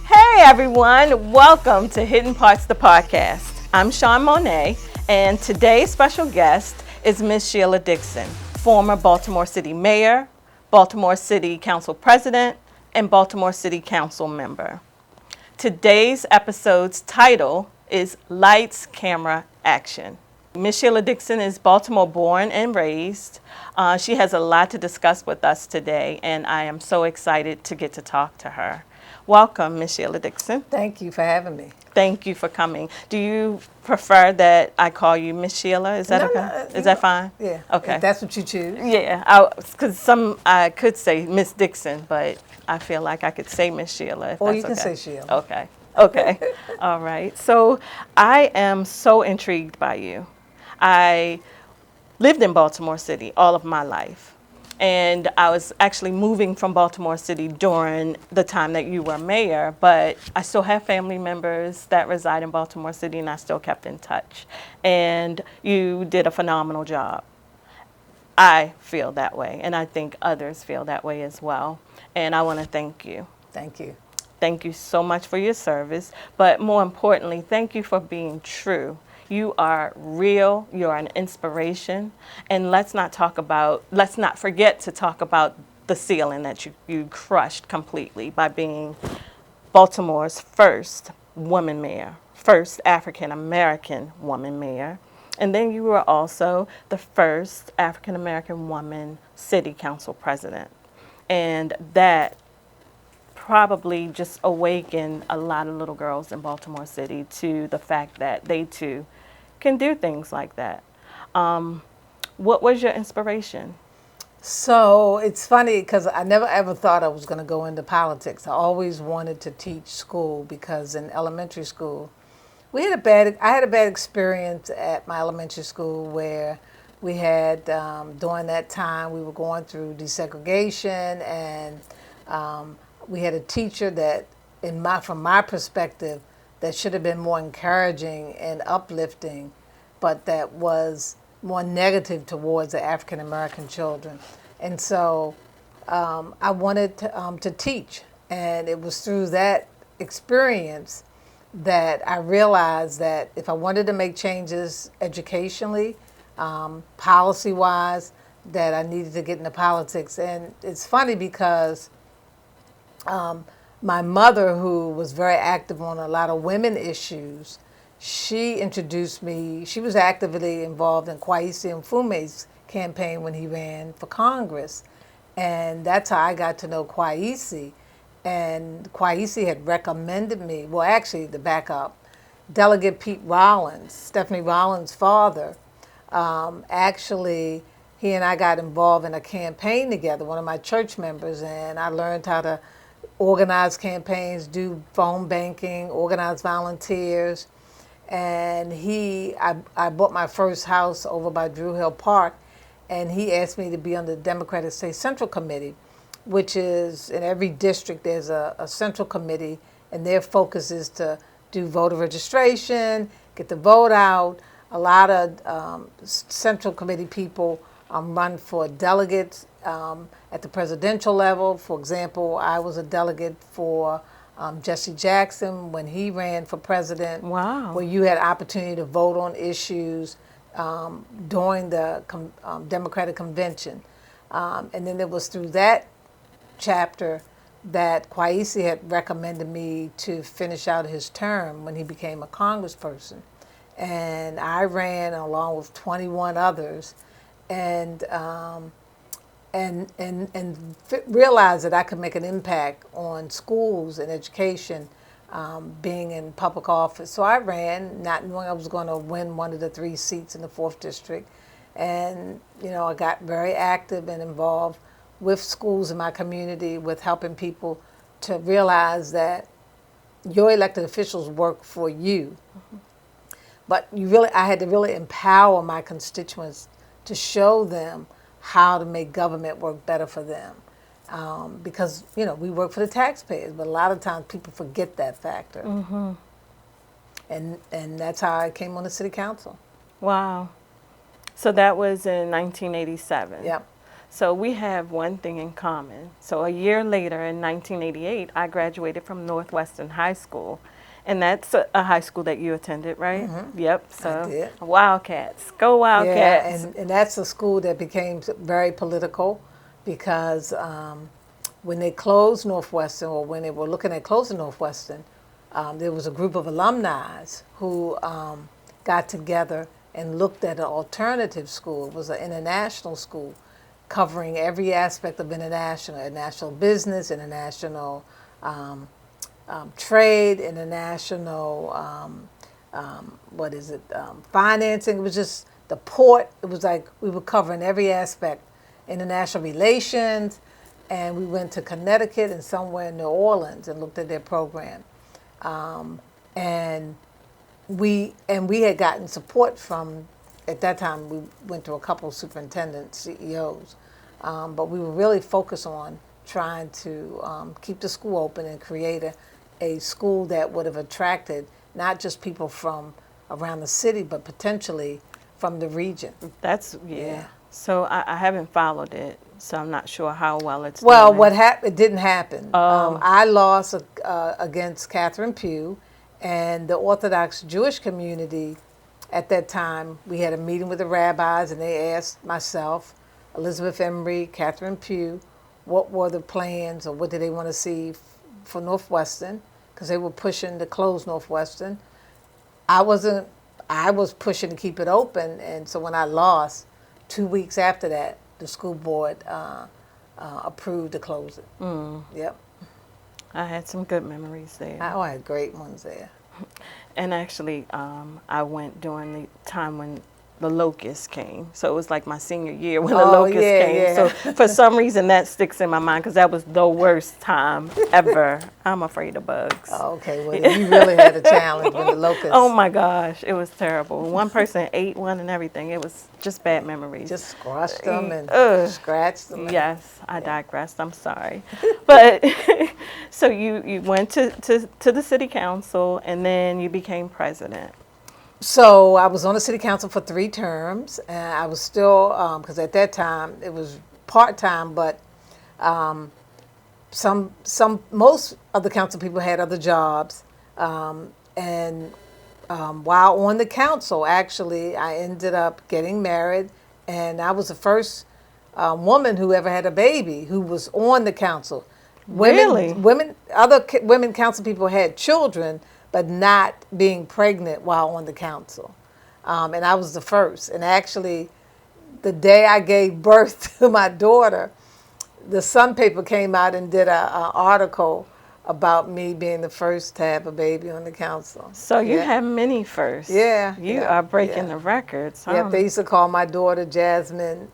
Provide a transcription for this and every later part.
Hey everyone, welcome to Hidden Parts, the podcast. I'm Sean Monet, and today's special guest is Miss Sheila Dixon, former Baltimore City Mayor, Baltimore City Council President, and Baltimore City Council member. Today's episode's title is Lights, Camera, Action. Miss Sheila Dixon is Baltimore born and raised. She has a lot to discuss with us today, and I am so excited to get to talk to her. Welcome, Miss Sheila Dixon. Thank you for having me. Thank you for coming. Do you prefer that I call you Miss Sheila? Is that okay? No, Is that fine? Yeah. Okay. If that's what you choose. Yeah, because I could say Miss Dixon, but I feel like I could say Miss Sheila. If Or that's you can okay. say Sheila. Okay. All right. So I am so intrigued by you. I lived in Baltimore City all of my life. And I was actually moving from Baltimore City during the time that you were mayor, but I still have family members that reside in Baltimore City, and I still kept in touch. And you did a phenomenal job. I feel that way, and I think others feel that way as well. And I want to thank you. Thank you. Thank you so much for your service, but more importantly, thank you for being true. You are real, you are an inspiration, and let's not forget to talk about the ceiling that you crushed completely by being Baltimore's first woman mayor, first African-American woman mayor, and then you were also the first African-American woman city council president. And that probably just awakened a lot of little girls in Baltimore City to the fact that they too can do things like that. What was your inspiration? So it's funny because I never ever thought I was going to go into politics. I always wanted to teach school because in elementary school, I had a bad experience at my elementary school where we had, during that time, we were going through desegregation, and we had a teacher that, from my perspective, that should have been more encouraging and uplifting, but that was more negative towards the African American children. And so I wanted to teach, and it was through that experience that I realized that if I wanted to make changes educationally, policy-wise, that I needed to get into politics. And it's funny because my mother, who was very active on a lot of women issues, she introduced me. She was actively involved in Kwesi Mfume's campaign when he ran for Congress. And that's how I got to know Kwesi. And Kwesi had recommended me, well, actually, to back up, Delegate Pete Rollins, Stephanie Rollins' father, actually, he and I got involved in a campaign together, one of my church members, and I learned how to organize campaigns, do phone banking, organize volunteers. And I bought my first house over by Drew Hill Park, and he asked me to be on the Democratic State Central Committee, which is, in every district there's a central committee, and their focus is to do voter registration, get the vote out. A lot of central committee people run for delegates at the presidential level. For example, I was a delegate for Jesse Jackson when he ran for president. Wow. Where you had opportunity to vote on issues during the Democratic Convention. And then it was through that chapter that Kwesi had recommended me to finish out his term when he became a congressperson. And I ran along with 21 others and realized that I could make an impact on schools and education being in public office. So I ran, not knowing I was going to win one of the 3 seats in the 4th district. And, I got very active and involved with schools in my community, with helping people to realize that your elected officials work for you. But I had to really empower my constituents to show them how to make government work better for them. Because, we work for the taxpayers, but a lot of times people forget that factor. Mm-hmm. And that's how I came on the city council. Wow. So that was in 1987. Yep. So we have one thing in common. So a year later, in 1988, I graduated from Northwestern High School. And that's a high school that you attended, right? Mm-hmm. Yep. So I did. Wildcats. Go Wildcats. Yeah, and that's a school that became very political because when they closed Northwestern, or when they were looking at closing Northwestern, there was a group of alumni who got together and looked at an alternative school. It was an international school covering every aspect of international business, international trade, international, financing. It was just the port. It was like we were covering every aspect, international relations, and we went to Connecticut and somewhere in New Orleans and looked at their program. And we had gotten support from, at that time, we went to a couple of superintendents, CEOs, but we were really focused on trying to keep the school open and create a school that would have attracted not just people from around the city, but potentially from the region. That's, yeah. So I haven't followed it, so I'm not sure how well it's Well, doing. it didn't happen. Oh. I lost against Catherine Pugh, and the Orthodox Jewish community at that time, we had a meeting with the rabbis, and they asked myself, Elizabeth Embry, Catherine Pugh, what were the plans, or what did they want to see for Northwestern, because they were pushing to close Northwestern. I was pushing to keep it open, and so when I lost, 2 weeks after that, the school board approved to close it. Yep. I had some good memories there. I had great ones there. And actually, I went during the time when the locusts came. So it was like my senior year when the locusts came. Yeah. So for some reason, that sticks in my mind because that was the worst time ever. I'm afraid of bugs. Okay, well, you really had a challenge with the locusts. Oh my gosh, it was terrible. One person ate one and everything. It was just bad memories. Just squashed them and scratched them. Yes, I digressed. I'm sorry. But so you went to the city council and then you became president. So I was on the city council for 3 terms, and I was still, because at that time it was part-time, but most of the council people had other jobs. And while on the council, actually, I ended up getting married, and I was the first woman who ever had a baby who was on the council. Other women council people had children, but not being pregnant while on the council. And I was the first. And actually, the day I gave birth to my daughter, the Sun paper came out and did an article about me being the first to have a baby on the council. So you have many firsts. Yeah. You are breaking the records. Huh? Yeah, they used to call my daughter Jasmine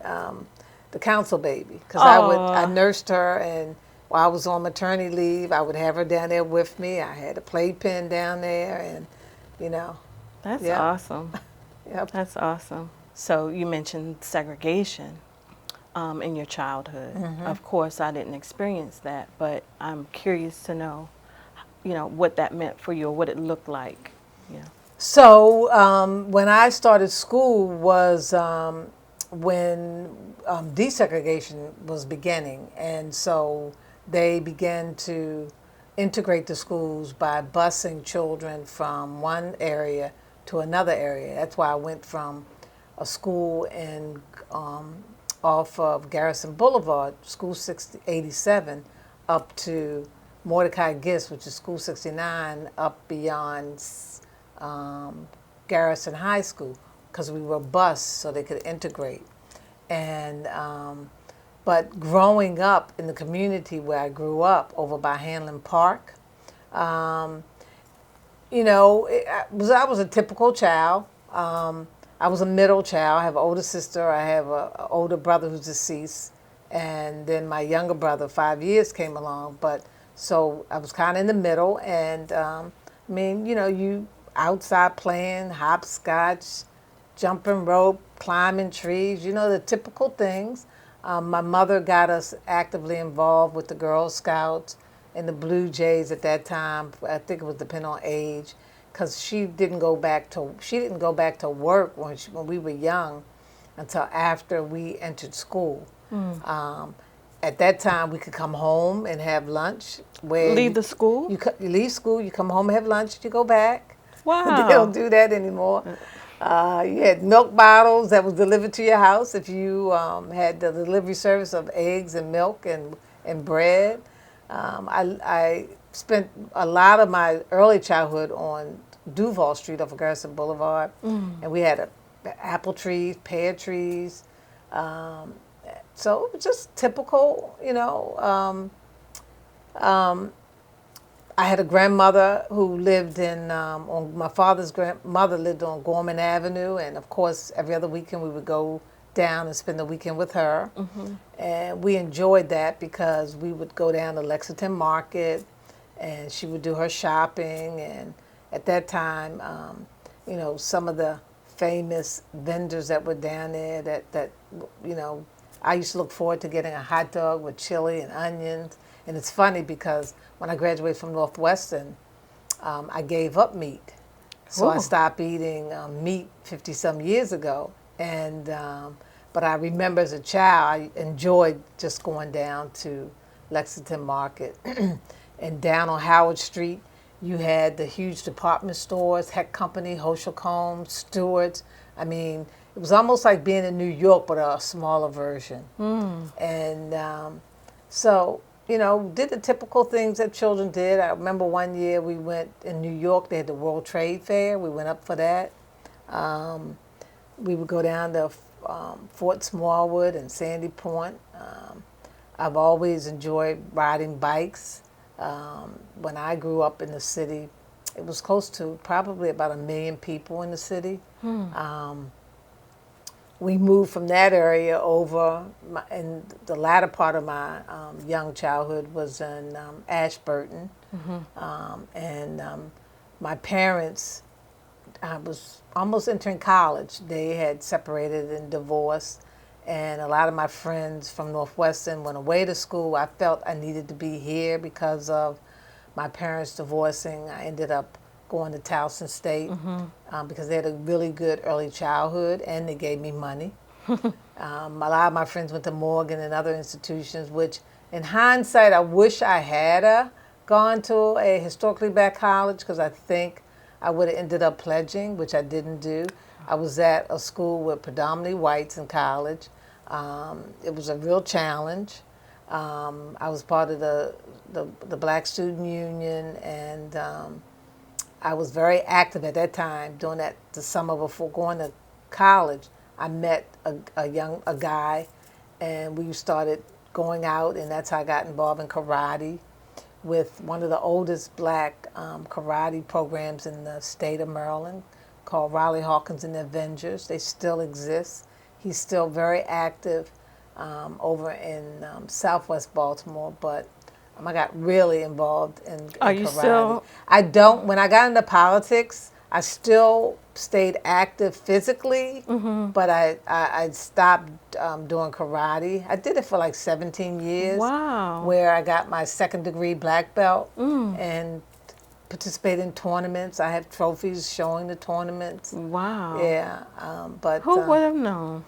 the council baby, because I nursed her, and while I was on maternity leave, I would have her down there with me. I had a playpen down there, and That's awesome. Yep. That's awesome. So you mentioned segregation in your childhood. Mm-hmm. Of course, I didn't experience that, but I'm curious to know, what that meant for you or what it looked like. Yeah. So when I started school was when desegregation was beginning, and so they began to integrate the schools by busing children from one area to another area. That's why I went from a school in off of Garrison Boulevard, School 87, up to Mordecai Gist, which is School 69, up beyond Garrison High School, because we were bused so they could integrate. And but growing up in the community where I grew up, over by Hanlon Park, I was a typical child. I was a middle child. I have an older sister. I have an older brother who's deceased. And then my younger brother, 5 years, came along. But so I was kind of in the middle. And you outside playing hopscotch, jumping rope, climbing trees, the typical things. My mother got us actively involved with the Girl Scouts and the Blue Jays at that time. I think it was depending on age, because she didn't go back to work when we were young until after we entered school. At that time, we could come home and have lunch. Leave the school? You leave school, you come home and have lunch, you go back. Wow. They don't do that anymore. You had milk bottles that was delivered to your house if you had the delivery service of eggs and milk and bread. I spent a lot of my early childhood on Duval Street off of Garrison Boulevard, and we had apple trees, pear trees. So it was just typical, I had a grandmother who lived on my father's grandmother lived on Gorman Avenue, and of course every other weekend we would go down and spend the weekend with her. And we enjoyed that because we would go down to Lexington Market and she would do her shopping. And at that time, some of the famous vendors that were down there that I used to look forward to getting a hot dog with chili and onions. And it's funny because when I graduated from Northwestern, I gave up meat. So I stopped eating meat 50-some years ago. And but I remember as a child, I enjoyed just going down to Lexington Market. And down on Howard Street, you had the huge department stores, Heck Company, Hochul Combs, Stewart's. I mean, it was almost like being in New York, but a smaller version. And so, did the typical things that children did. I remember one year we went in New York, they had the World Trade Fair. We went up for that. We would go down to Fort Smallwood and Sandy Point. I've always enjoyed riding bikes. When I grew up in the city, it was close to probably about 1 million people in the city. We moved from that area over, and the latter part of my young childhood was in Ashburton. And my parents, I was almost entering college. They had separated and divorced, and a lot of my friends from Northwestern went away to school. I felt I needed to be here because of my parents divorcing. I ended up going to Towson State because they had a really good early childhood and they gave me money. A lot of my friends went to Morgan and other institutions, which in hindsight I wish I had gone to a historically black college, because I think I would have ended up pledging, which I didn't do. I was at a school with predominantly whites in college. It was a real challenge. I was part of the Black Student Union, and I was very active at that time. During the summer before going to college, I met a guy, and we started going out, and that's how I got involved in karate with one of the oldest black karate programs in the state of Maryland, called Riley Hawkins and the Avengers. They still exist. He's still very active over in Southwest Baltimore, but I got really involved in Are you karate. still? I don't. When I got into politics, I still stayed active physically, but I stopped doing karate. I did it for like 17 years. Wow. Where I got my second degree black belt and participated in tournaments. I have trophies showing the tournaments. Wow. Yeah, but Who would have known?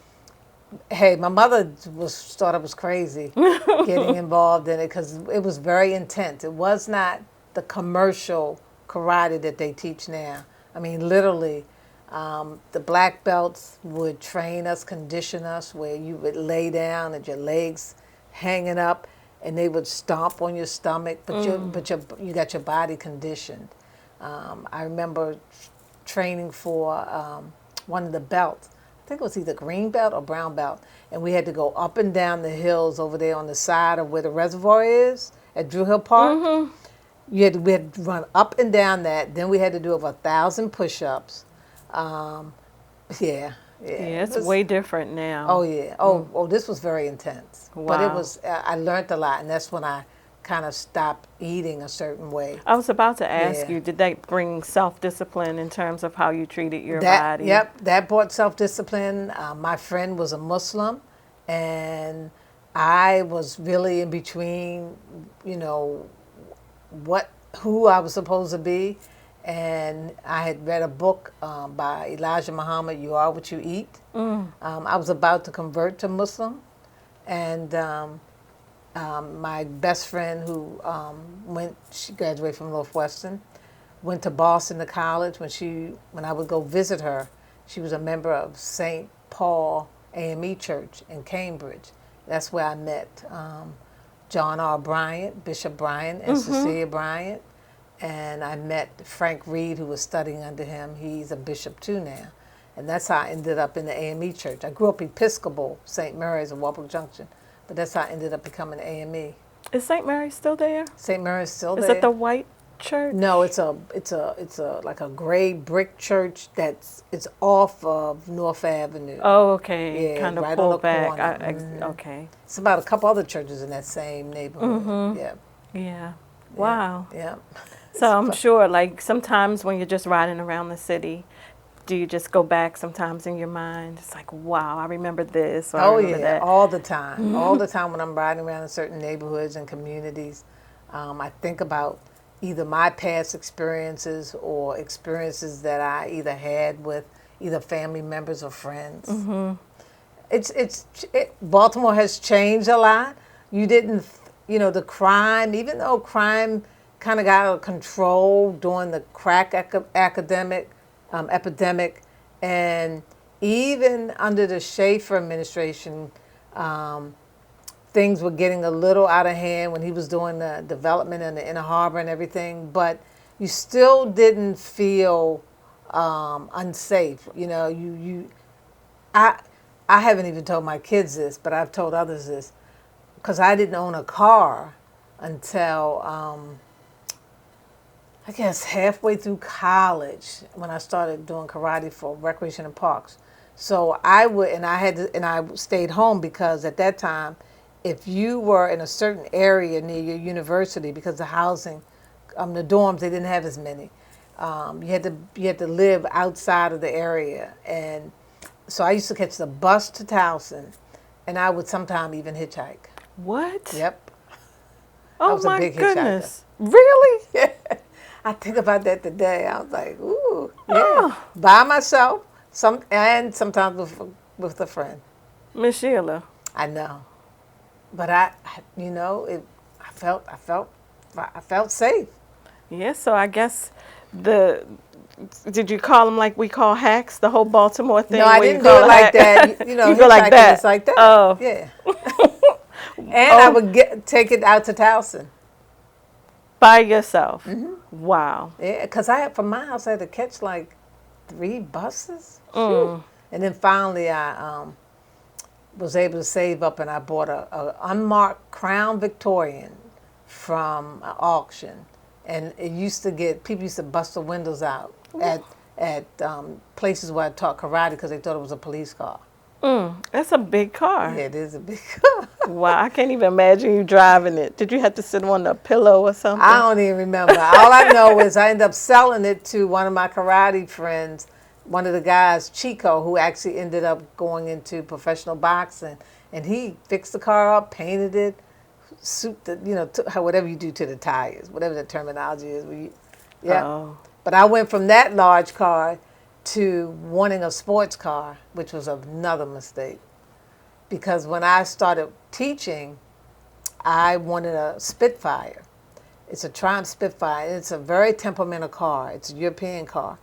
hey, my mother thought I was crazy getting involved in it because it was very intense. It was not the commercial karate that they teach now. I mean, literally, the black belts would train us, condition us, where you would lay down and your legs hanging up, and they would stomp on your stomach, but you got your body conditioned. I remember training for one of the belts. I think it was either green belt or brown belt, and we had to go up and down the hills over there on the side of where the reservoir is at Drew Hill Park. We had to run up and down that. Then we had to do over 1,000 push-ups. Um, yeah, yeah. Yeah, It it's was. way different now. Oh yeah. Oh, this was very intense. But it Wow. was. I learned a lot, and that's when I kind of stopped eating a certain way. I was about to ask Yeah. you, did that bring self-discipline in terms of how you treated your That. body? Yep. That brought self-discipline. My friend was a Muslim, and I was really in between. You know, who I was supposed to be, and I had read a book by Elijah Muhammad, "You Are What You Eat." I was about to convert to Muslim, and my best friend who she graduated from Northwestern, went to Boston to college. When I would go visit her, she was a member of St. Paul AME Church in Cambridge. That's where I met John R. Bryant, Bishop Bryant, and Cecilia Bryant. And I met Frank Reed, who was studying under him. He's a bishop too now. And that's how I ended up in the AME Church. I grew up Episcopal, St. Mary's in Walbrook Junction, but that's how I ended up becoming AME. Is St. Mary still there? St. Mary's still Is there. it the white church? No, it's a like a gray brick church it's off of North Avenue. Oh, okay. Yeah, Kind of right pull on the back. corner. Okay. It's about a couple other churches in that same neighborhood. Yeah. Yeah. Wow. Yeah. So I'm sure, like, sometimes when you're just riding around the city, do you just go back sometimes in your mind? It's like, wow, I remember this. Or I Oh remember yeah, that. all the time. All the time when I'm riding around in certain neighborhoods and communities, I think about either my past experiences or experiences that I either had with either family members or friends. Baltimore has changed a lot. You didn't, the crime, even though crime kind of got out of control during the crack epidemic, and even under the Schaefer administration, things were getting a little out of hand when he was doing the development in the Inner Harbor and everything, but you still didn't feel unsafe. I haven't even told my kids this, but I've told others this, because I didn't own a car until I guess halfway through college when I started doing karate for Recreation and Parks. So I stayed home because at that time, if you were in a certain area near your university, because the housing, the dorms, they didn't have as many. You had to live outside of the area, and so I used to catch the bus to Towson, and I would sometimes even hitchhike. What? Yep. Oh was a my big hitchhiker. goodness. Really? Yeah. I think about that today. I was like, ooh, yeah, by myself, and sometimes with a friend. Miss Sheila. I know, but I felt safe. Yeah, so I guess did you call them like we call hacks, the whole Baltimore thing? No, I didn't do it like that. You go like that. It's like that. Oh. Yeah. And I would take it out to Towson. By yourself? Wow. Yeah, because from my house, I had to catch like 3 buses. And then finally I was able to save up, and I bought a unmarked Crown Victorian from an auction. And people used to bust the windows out at places where I taught karate because they thought it was a police car. That's a big car. Yeah, it is a big car. Wow, I can't even imagine you driving it. Did you have to sit on a pillow or something? I don't even remember. All I know is I ended up selling it to one of my karate friends, one of the guys, Chico, who actually ended up going into professional boxing. And he fixed the car up, painted it, whatever you do to the tires, whatever the terminology is. Yeah. Oh. But I went from that large car to wanting a sports car, which was another mistake. Because when I started teaching, I wanted a Spitfire. It's a Triumph Spitfire. It's a very temperamental car. It's a European car.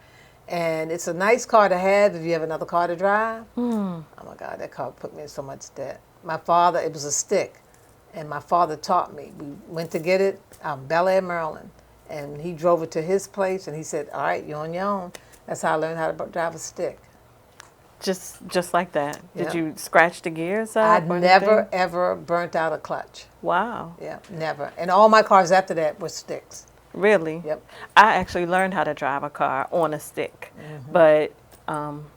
And it's a nice car to have if you have another car to drive. Oh my God, that car put me in so much debt. My father, it was a stick, and my father taught me. We went to get it out in Bel Air, Maryland, and he drove it to his place, and he said, all right, you're on your own. That's how I learned how to drive a stick. Just like that. Yeah. Did you scratch the gears up? I'd or never, anything? ever burnt out a clutch. Wow. Yeah, never. And all my cars after that were sticks. Really? Yep. I actually learned how to drive a car on a stick. But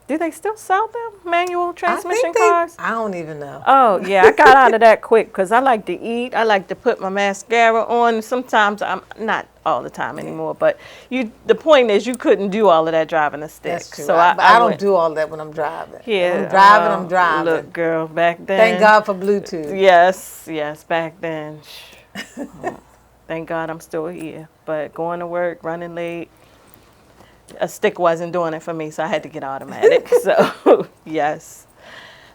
do they still sell them, manual I transmission think cars? I don't even know. Oh, yeah, I got out of that quick because I like to eat. I like to put my mascara on. Sometimes I'm not all the time anymore, but the point is you couldn't do all of that driving a stick. That's true. So But I don't went, do all that when I'm driving. When I'm yeah, driving, I'm driving. look, girl, back then. Thank God for Bluetooth. Yes, back then. Thank God I'm still here. But going to work, running late, a stick wasn't doing it for me, so I had to get automatic. So, yes.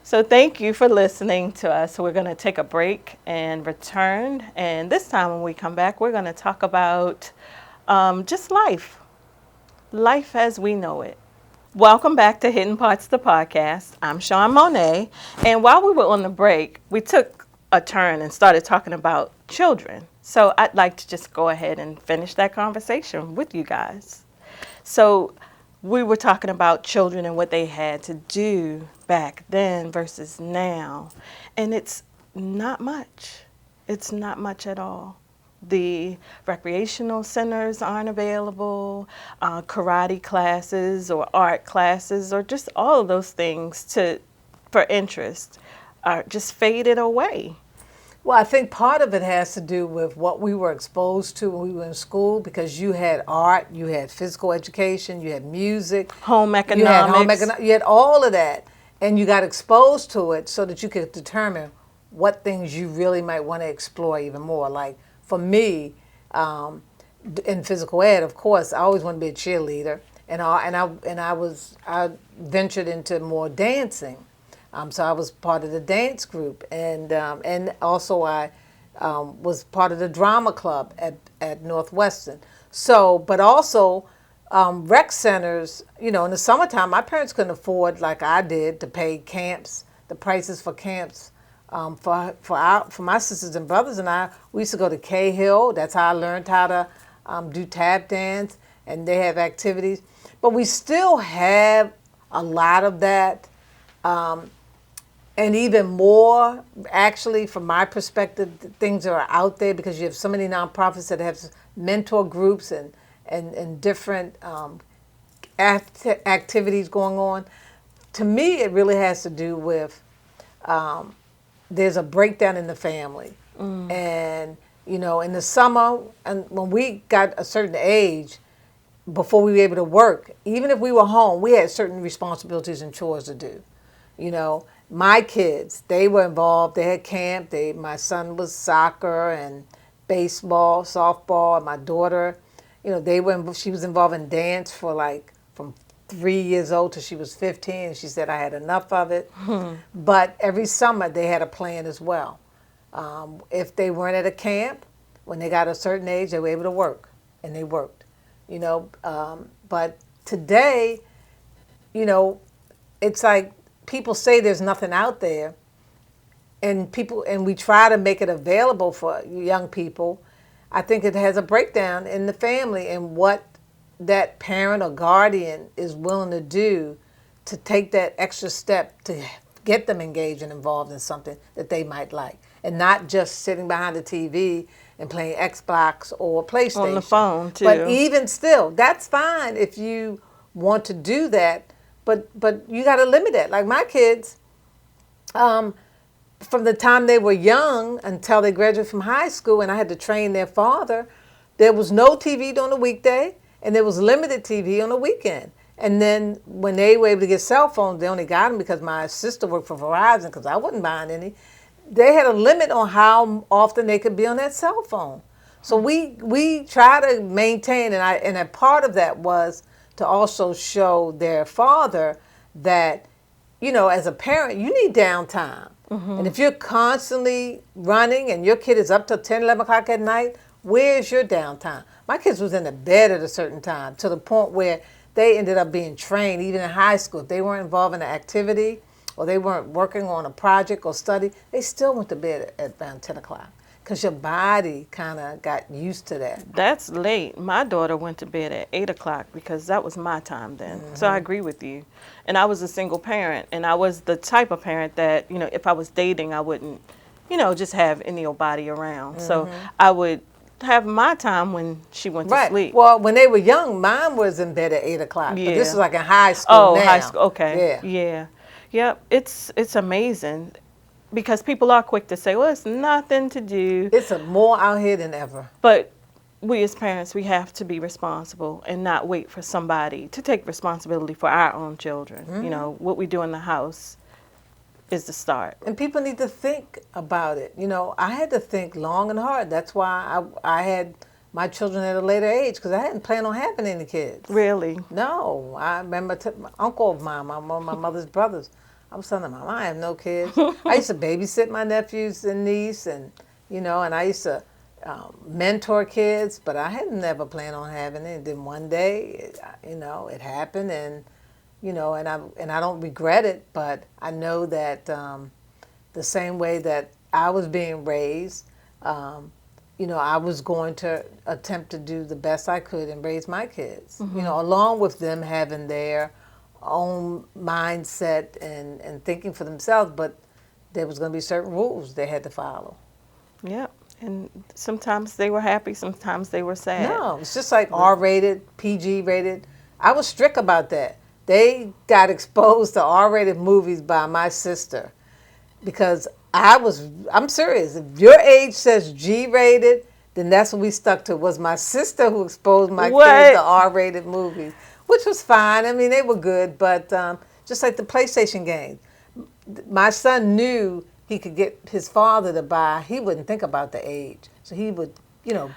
So thank you for listening to us. We're going to take a break and return. And this time when we come back, we're going to talk about just life as we know it. Welcome back to Hidden Parts, the podcast. I'm Sean Monet. And while we were on the break, we took a turn and started talking about children. So I'd like to just go ahead and finish that conversation with you guys. So we were talking about children and what they had to do back then versus now. And it's not much. It's not much at all. The recreational centers aren't available, karate classes or art classes or just all of those things for interest are just faded away. Well, I think part of it has to do with what we were exposed to when we were in school, because you had art, you had physical education, you had music, Home economics. you had all of that, and you got exposed to it so that you could determine what things you really might want to explore even more. Like for me, in physical ed, of course, I always wanted to be a cheerleader, and I ventured into more dancing. So I was part of the dance group, and also I was part of the drama club at Northwestern. So, but also rec centers. You know, in the summertime, my parents couldn't afford, like I did, to pay camps, the prices for camps. For my sisters and brothers and I, we used to go to Cahill. That's how I learned how to do tap dance, and they have activities. But we still have a lot of that. And even more, actually, from my perspective, things that are out there, because you have so many nonprofits that have mentor groups and different activities going on. To me, it really has to do with there's a breakdown in the family. And, you know, in the summer, and when we got a certain age, before we were able to work, even if we were home, we had certain responsibilities and chores to do. You know, my kids, they were involved. They had camp. My son was soccer and baseball, softball. And my daughter, you know, she was involved in dance for like from 3 years old till she was 15. And she said, I had enough of it. But every summer they had a plan as well. If they weren't at a camp, when they got a certain age, they were able to work, and they worked. You know, but today, you know, it's like, people say there's nothing out there, and we try to make it available for young people. I think it has a breakdown in the family and what that parent or guardian is willing to do to take that extra step to get them engaged and involved in something that they might like, and not just sitting behind the TV and playing Xbox or PlayStation. On the phone, too. But even still, that's fine if you want to do that. But you got to limit it. Like my kids, from the time they were young until they graduated from high school, and I had to train their father, there was no TV during the weekday, and there was limited TV on the weekend. And then when they were able to get cell phones, they only got them because my sister worked for Verizon, because I wasn't buying any. They had a limit on how often they could be on that cell phone. So we try to maintain, and a part of that was to also show their father that, you know, as a parent, you need downtime. And if you're constantly running and your kid is up till 10, 11 o'clock at night, where's your downtime? My kids was in the bed at a certain time, to the point where they ended up being trained, even in high school. If they weren't involved in an activity or they weren't working on a project or study, they still went to bed at around 10 o'clock. Because your body kind of got used to that. That's late. My daughter went to bed at 8 o'clock because that was my time then. So I agree with you. And I was a single parent, and I was the type of parent that, you know, if I was dating, I wouldn't, you know, just have any old body around. So I would have my time when she went to Right. sleep. Well, when they were young, mine was in bed at 8 o'clock. But this is Yeah. like in high school Oh, high now. school. Okay. Yeah. Yeah. Yep. It's amazing because people are quick to say, "Well, it's nothing to do," It's more out here than ever. but we as parents, we have to be responsible and not wait for somebody to take responsibility for our own children. You know, what we do in the house is the start. And people need to think about it. I had to think long and hard. That's why I had my children at a later age, because I hadn't planned on having any kids. Really? No. I remember my uncle of mine, one of my mother's brothers. I was telling him, Mom, I have no kids. I used to babysit my nephews and niece, and I used to mentor kids, but I had never planned on having it. Then one day, it happened, and I don't regret it, but I know that the same way that I was being raised, I was going to attempt to do the best I could and raise my kids, along with them having their own mindset and thinking for themselves, but there was going to be certain rules they had to follow. Yep. And sometimes they were happy, sometimes they were sad. No, it's just like R-rated, PG-rated. I was strict about that. They got exposed to R-rated movies by my sister because I'm serious. If your age says G-rated, then that's what we stuck to. It was my sister who exposed my kids to R-rated movies, which was fine. I mean, they were good, but just like the PlayStation games. My son knew he could get his father to buy. He wouldn't think about the age. So he would,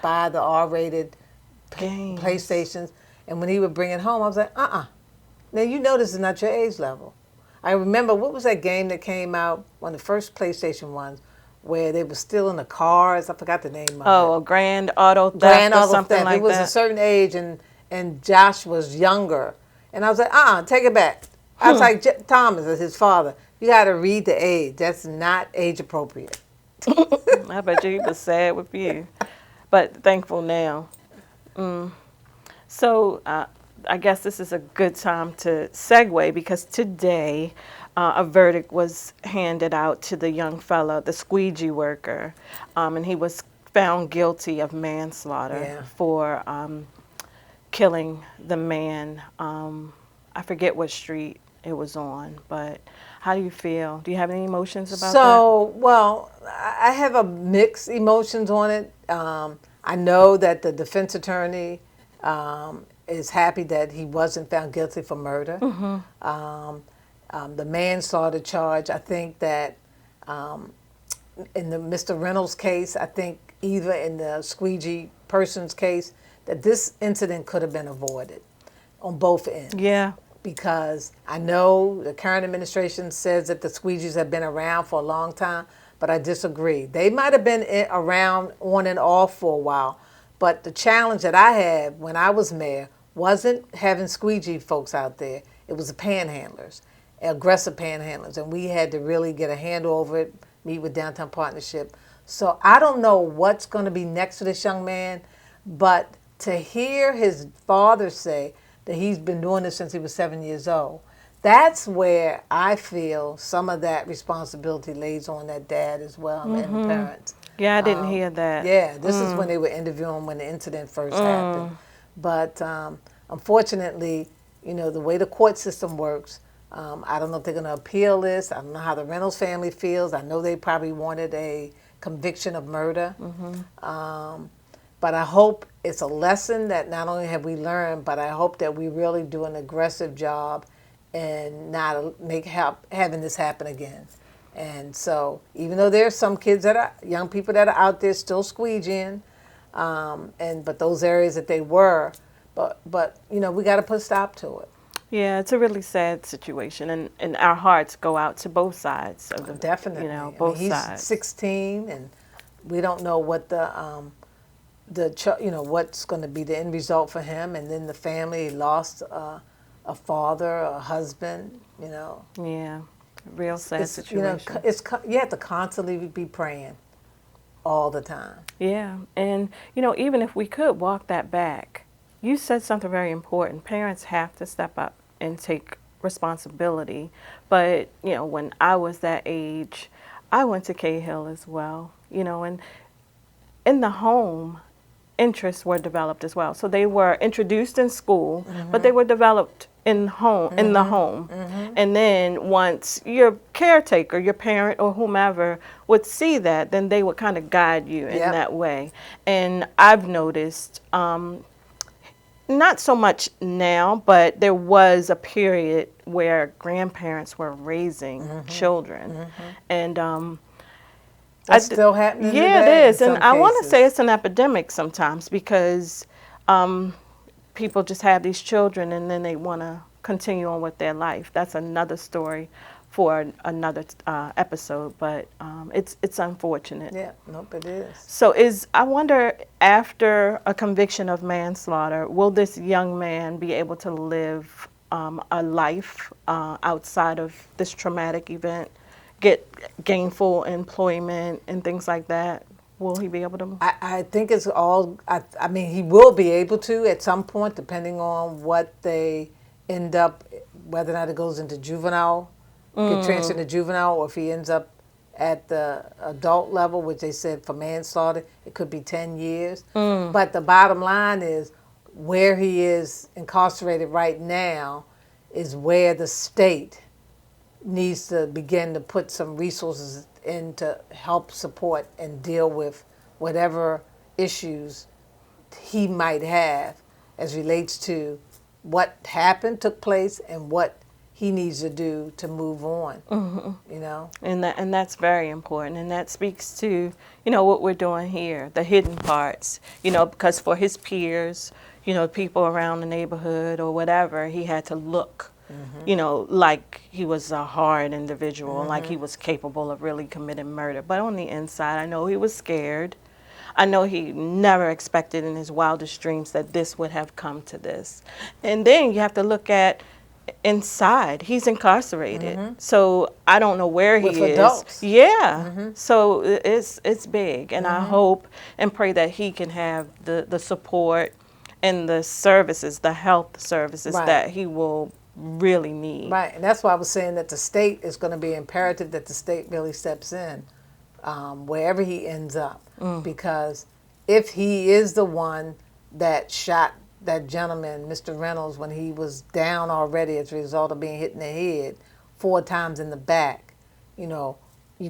buy the R-rated PlayStations. And when he would bring it home, I was like, Now, you know this is not your age level. I remember, what was that game that came out, one of the first PlayStation ones, where they were stealing the cars? I forgot the name of it. Oh, a Grand Auto Theft or something like that. It was a certain age, and Josh was younger. And I was like, take it back. I was like, Thomas, his father, you got to read the age. That's not age appropriate. I bet you he was sad with you, but thankful now. So I guess this is a good time to segue, because today a verdict was handed out to the young fella, the squeegee worker, and he was found guilty of manslaughter for killing the man. I forget what street it was on, but how do you feel? Do you have any emotions about that? So, well, I have a mixed emotions on it. I know that the defense attorney is happy that he wasn't found guilty for murder. The manslaughter charge, I think that in the Mr. Reynolds case, I think either in the squeegee person's case, that this incident could have been avoided on both ends. Yeah. Because I know the current administration says that the squeegees have been around for a long time, but I disagree. They might have been around on and off for a while, but the challenge that I had when I was mayor wasn't having squeegee folks out there. It was the panhandlers, aggressive panhandlers, and we had to really get a handle over it, meet with Downtown Partnership. So I don't know what's going to be next to this young man, but to hear his father say that he's been doing this since he was 7 years old, that's where I feel some of that responsibility lays on that dad as well and the parents. Yeah, I didn't hear that. Yeah, this is when they were interviewing when the incident first happened. But unfortunately, the way the court system works, I don't know if they're going to appeal this. I don't know how the Reynolds family feels. I know they probably wanted a conviction of murder. But I hope it's a lesson that not only have we learned, but I hope that we really do an aggressive job and not having this happen again. And so, even though there's some kids young people that are out there still squeegeeing, but those areas that they were, but we got to put a stop to it. Yeah, it's a really sad situation, and our hearts go out to both sides of the. Definitely, both he's sides. 16, and we don't know what what's going to be the end result for him, and then the family lost a father, a husband. Yeah, real sad situation. You have to constantly be praying all the time. Yeah, and even if we could walk that back, you said something very important. Parents have to step up and take responsibility. But when I was that age, I went to Cahill as well. And in the home, interests were developed as well. So they were introduced in school, but they were developed in the home. And then once your caretaker, your parent or whomever would see that, then they would kind of guide you in Yep. that way. And I've noticed, not so much now, but there was a period where grandparents were raising children. And That's still happening yeah, today it is. in And some I want to cases. say it's an epidemic sometimes because people just have these children and then they want to continue on with their life. That's another story for another episode, but it's unfortunate. Yeah, nope, it is. So I wonder, after a conviction of manslaughter, will this young man be able to live a life outside of this traumatic event, get gainful employment and things like that? Will he be able to? I think it's all, I mean, he will be able to at some point, depending on what they end up, whether or not it goes into juvenile, get transferred to juvenile, or if he ends up at the adult level, which they said for manslaughter, it could be 10 years. But the bottom line is, where he is incarcerated right now is where the state needs to begin to put some resources in to help support and deal with whatever issues he might have as relates to what happened, took place, and what he needs to do to move on. You know, And that's very important, and that speaks to what we're doing here, the hidden parts. Because for his peers, people around the neighborhood or whatever, he had to look, like he was a hard individual, like he was capable of really committing murder. But on the inside, I know he was scared. I know he never expected in his wildest dreams that this would have come to this. And then you have to look at inside. He's incarcerated. So I don't know where he with is. adults. Yeah. So it's big. And I hope and pray that he can have the support and the services, the health services Right. that he will really need. Right, and that's why I was saying that the state is going to be imperative that the state really steps in wherever he ends up. Because if he is the one that shot that gentleman, Mr. Reynolds, when he was down already as a result of being hit in the head 4 times in the back, you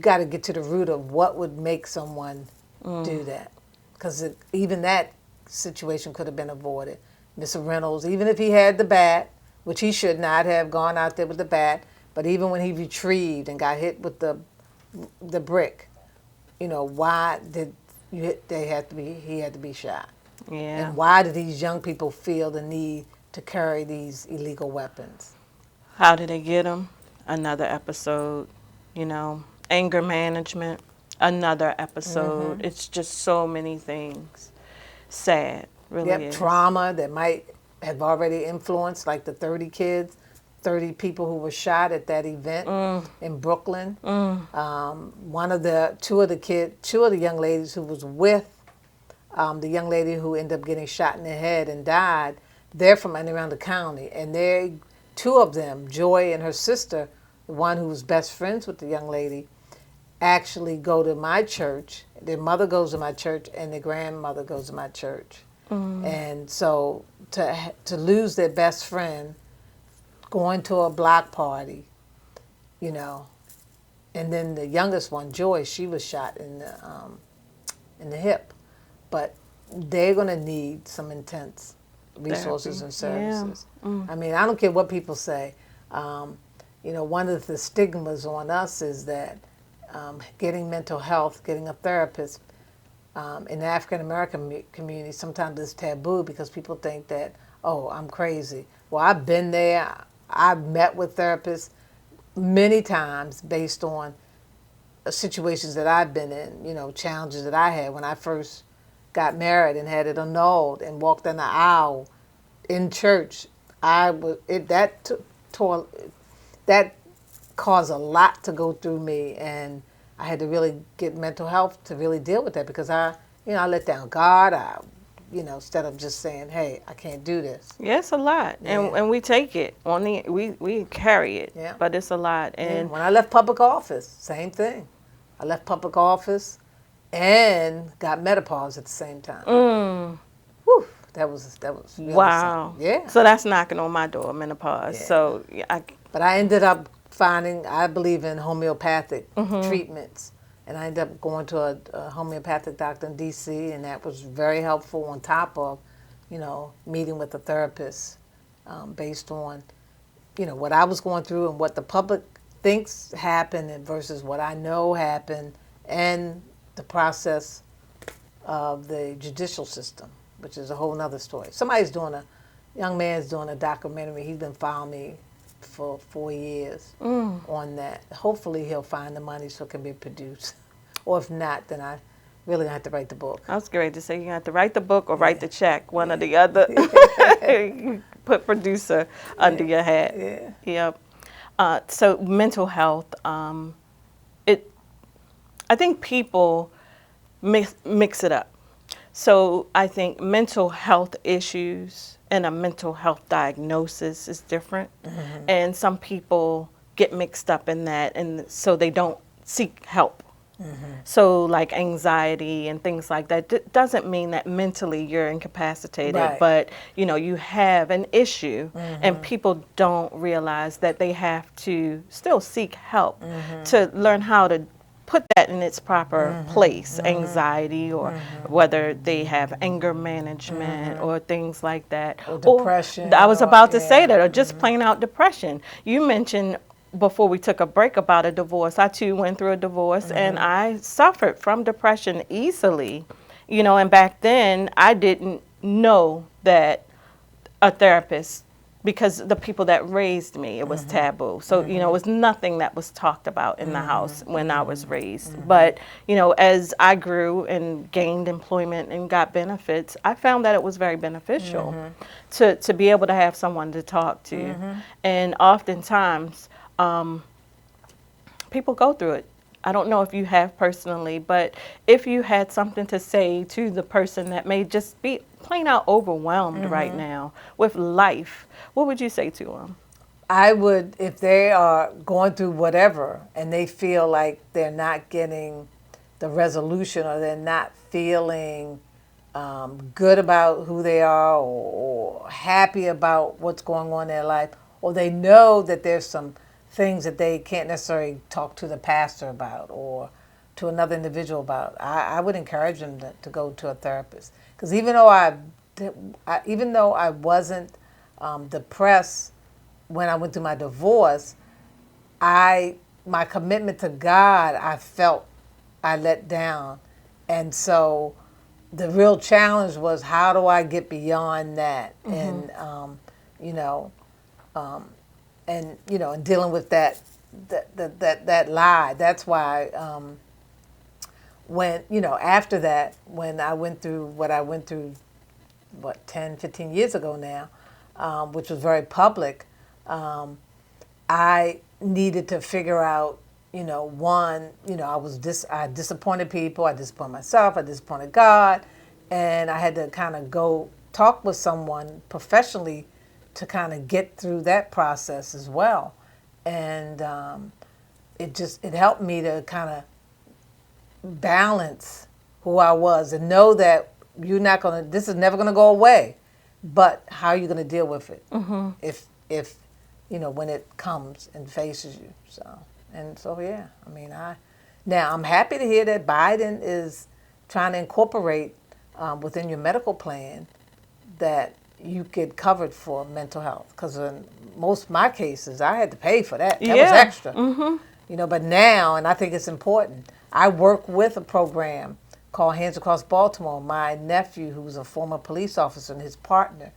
got to get to the root of what would make someone do that. Because even that situation could have been avoided. Mr. Reynolds, even if he had the bat, which he should not have gone out there with the bat, but even when he retrieved and got hit with the brick, why did he had to be shot? Yeah. And why do these young people feel the need to carry these illegal weapons? How did they get him? Another episode. Anger management. Another episode. It's just so many things. Sad, really is. Trauma that might have already influenced, like the 30 kids, 30 people who were shot at that event in Brooklyn. Two of the young ladies who was with the young lady who ended up getting shot in the head and died, they're from Anne Arundel County. And 2 of them, Joy and her sister, the one who was best friends with the young lady, actually go to my church. Their mother goes to my church and their grandmother goes to my church. And so to lose their best friend, going to a block party, and then the youngest one, Joy, she was shot in the hip. But they're going to need some intense resources and services. I mean, I don't care what people say. One of the stigmas on us is that getting mental health, getting a therapist, in the African American community, sometimes it's taboo because people think that, oh, I'm crazy. Well, I've been there. I've met with therapists many times based on situations that I've been in, challenges that I had when I first got married and had it annulled and walked down the aisle in church. That caused a lot to go through me, and I had to really get mental health to really deal with that because I let down God. Instead of just saying, "Hey, I can't do this." Yeah, it's a lot, and we take it we carry it. Yeah. But it's a lot, and When I left public office, same thing. I left public office, and got menopause at the same time. Whew, that was really Wow. something. Yeah. So that's knocking on my door, menopause. Yeah. So yeah, But I ended up finding, I believe in homeopathic Mm-hmm. treatments. And I ended up going to a homeopathic doctor in D.C., and that was very helpful on top of, meeting with a therapist based on, what I was going through and what the public thinks happened and versus what I know happened and the process of the judicial system, which is a whole nother story. Young man's doing a documentary. He's been following me for 4 years on that. Hopefully he'll find the money so it can be produced. Or if not, then I really have to write the book. I was great to say you have to write the book or write the check, one or the other. You put producer under your hat. Yeah. Yep. So mental health, I think people mix it up. So I think mental health issues and a mental health diagnosis is different. And some people get mixed up in that, and so they don't seek help. So like anxiety and things like that doesn't mean that mentally you're incapacitated, Right. but you have an issue, and people don't realize that they have to still seek help to learn how to put that in its proper place, anxiety, or whether they have anger management or things like that. Or depression. I was about to say yeah. that, or just plain out depression. You mentioned before we took a break about a divorce. I too went through a divorce, and I suffered from depression easily. And back then I didn't know that a therapist, because the people that raised me, it was taboo. So, it was nothing that was talked about in the house when I was raised. But, as I grew and gained employment and got benefits, I found that it was very beneficial to be able to have someone to talk to. And oftentimes, people go through it. I don't know if you have personally, but if you had something to say to the person that may just be plain out overwhelmed right now with life, what would you say to them? I would, if they are going through whatever and they feel like they're not getting the resolution or they're not feeling good about who they are or happy about what's going on in their life, or they know that there's some things that they can't necessarily talk to the pastor about or to another individual about, I would encourage them to go to a therapist. Because even though I wasn't depressed when I went through my divorce, my commitment to God, I felt I let down. And so the real challenge was, how do I get beyond that? And, and dealing with that lie. That's why when, after that, when I went through what I went through, 10, 15 years ago now, which was very public, I needed to figure out, I disappointed people, I disappointed myself, I disappointed God, and I had to kind of go talk with someone professionally to kind of get through that process as well. And it helped me to kind of balance who I was and know that this is never gonna go away, but how are you gonna deal with it if when it comes and faces you? So yeah, now I'm happy to hear that Biden is trying to incorporate within your medical plan that you get covered for mental health, because in most of my cases I had to pay for that. That was extra. But now, and I think it's important, I work with a program called Hands Across Baltimore. My nephew, who's a former police officer, and his partner,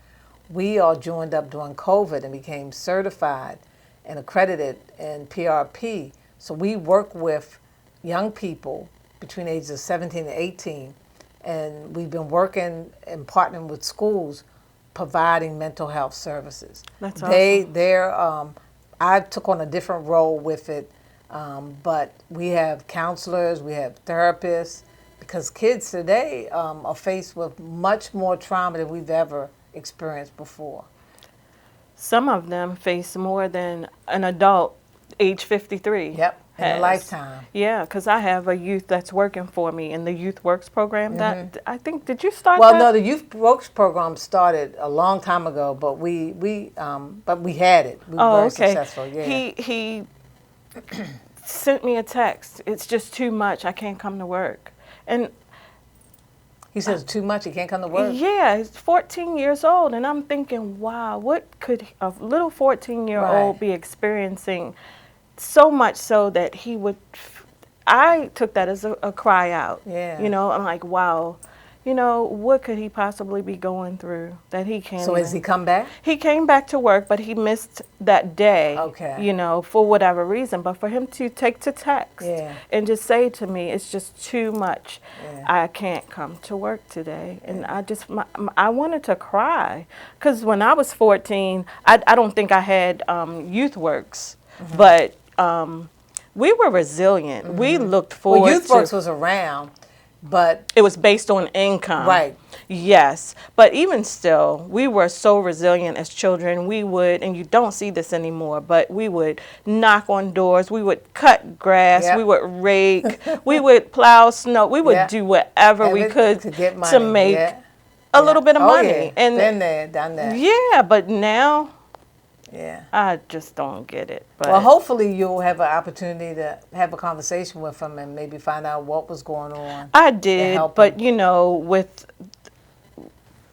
we all joined up during COVID and became certified and accredited in PRP. So we work with young people between ages of 17 and 18, and we've been working and partnering with schools providing mental health services. That's awesome. I took on a different role with it, but we have counselors, we have therapists, because kids today are faced with much more trauma than we've ever experienced before. Some of them face more than an adult age 53. Yep. in a lifetime. Yeah, because I have a youth that's working for me in the Youth Works program. That I think, did you start Well, that? no, the Youth Works program started a long time ago, but we had it. We were Oh, very okay. successful. Yeah. He sent me a text. It's just too much. I can't come to work. And He says too much. He can't come to work. yeah, he's 14 years old, and I'm thinking, wow, what could a little 14-year-old Right. be experiencing? So much so that he would. I took that as a cry out. Yeah. You know, I'm like, wow, you know, what could he possibly be going through that he can't? So has he come back? He came back to work, but he missed that day. Okay. You know, for whatever reason. But for him to take to text Yeah. and just say to me, it's just too much. Yeah. I can't come to work today. And I wanted to cry. Because when I was 14, I don't think I had Youth Works. But we were resilient. We looked forward Well, Youth to. Works was around, but It was based on income. Right. Yes. But even still, we were so resilient as children. We would, and you don't see this anymore, but we would knock on doors. We would cut grass. Yep. We would rake. We would plow snow. We would Yeah. do whatever we could to get money. to make Yeah. a little bit of Oh, money. yeah. And Been there, done that. yeah, but now Yeah. I just don't get it. But Well, hopefully you'll have an opportunity to have a conversation with him and maybe find out what was going on. I did, help but him. you know, with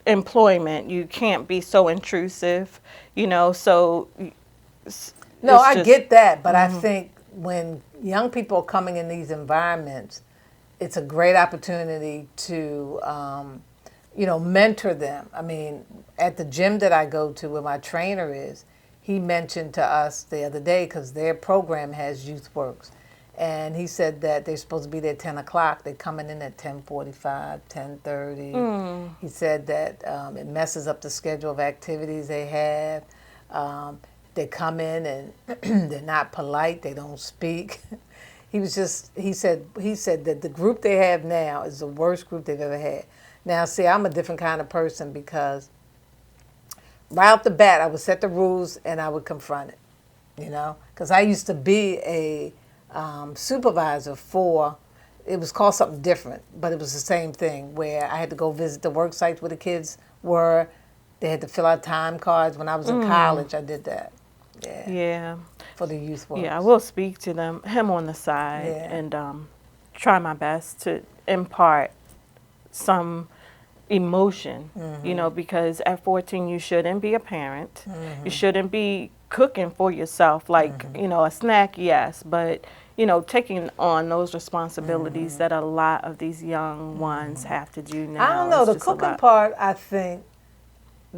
employment, you can't be so intrusive, you know, so No, it's I just- get that, but I think when young people are coming in these environments, it's a great opportunity to, mentor them. I mean, at the gym that I go to where my trainer is, he mentioned to us the other day, because their program has Youth Works, and he said that they're supposed to be there at 10 o'clock. They're coming in at 10:45, 10:30. He said that it messes up the schedule of activities they have. They come in and they're not polite. They don't speak. He said that the group they have now is the worst group they've ever had. Now, see, I'm a different kind of person because right off the bat, I would set the rules and I would confront it, because I used to be a supervisor for, it was called something different, but it was the same thing where I had to go visit the work sites where the kids were. They had to fill out time cards. When I was in college, I did that. Yeah. Yeah. For the Youth Works. Yeah, I will speak to him on the side, Yeah. and try my best to impart some emotion, because at 14 you shouldn't be a parent. You shouldn't be cooking for yourself, like, a snack, yes, but, taking on those responsibilities that a lot of these young ones have to do now. I don't know. is The just a cooking lot. part, I think,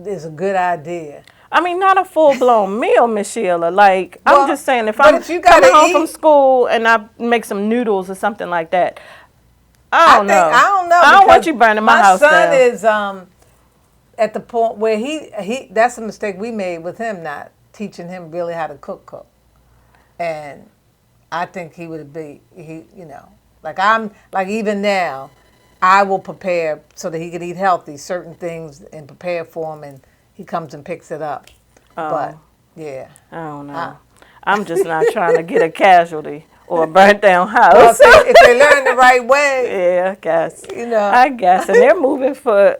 is a good idea. I mean, not a full-blown meal, Miss Sheila. Like, Well, I'm just saying, if but I'm if you gotta coming home from eat- school and I make some noodles or something like that, I don't know. I don't know. I don't want because you burning my house My son down. is at the point where he that's a mistake we made with him, not teaching him really how to cook. And I think he would be, like even now, I will prepare so that he can eat healthy, certain things, and prepare for him, and he comes and picks it up. But, yeah. I don't know. I'm just not trying to get a casualty or a burnt down house. Well, if they learn the right way, Yeah, I guess. I guess. And they're moving for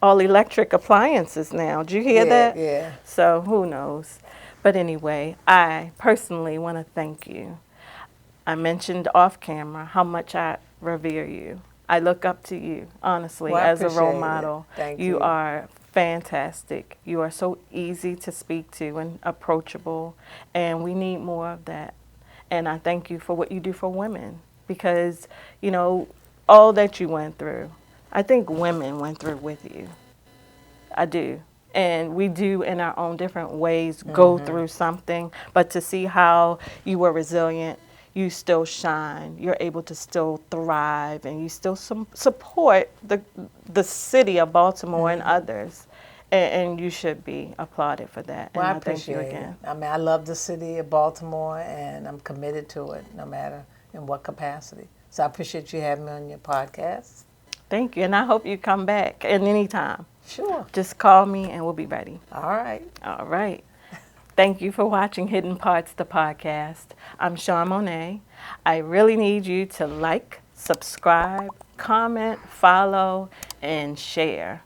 all electric appliances now. Did you hear that? Yeah. So who knows? But anyway, I personally want to thank you. I mentioned off camera how much I revere you. I look up to you, honestly, Well, I as a role appreciate it. model. Thank You you. are fantastic. You are so easy to speak to and approachable, and we need more of that. And I thank you for what you do for women, because, all that you went through, I think women went through with you. I do. And we do, in our own different ways, go through something. But to see how you were resilient, you still shine, you're able to still thrive, and you still support the city of Baltimore and others. And you should be applauded for that. Well, and I thank you appreciate again. it. I mean, I love the city of Baltimore, and I'm committed to it, no matter in what capacity. So I appreciate you having me on your podcast. Thank you. And I hope you come back at any time. Sure. Just call me and we'll be ready. All right. All right. Thank you for watching Hidden Parts, the podcast. I'm Sean Monet. I really need you to like, subscribe, comment, follow, and share.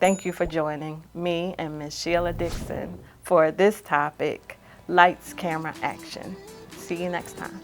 Thank you for joining me and Miss Sheila Dixon for this topic, Lights, Camera, Action. See you next time.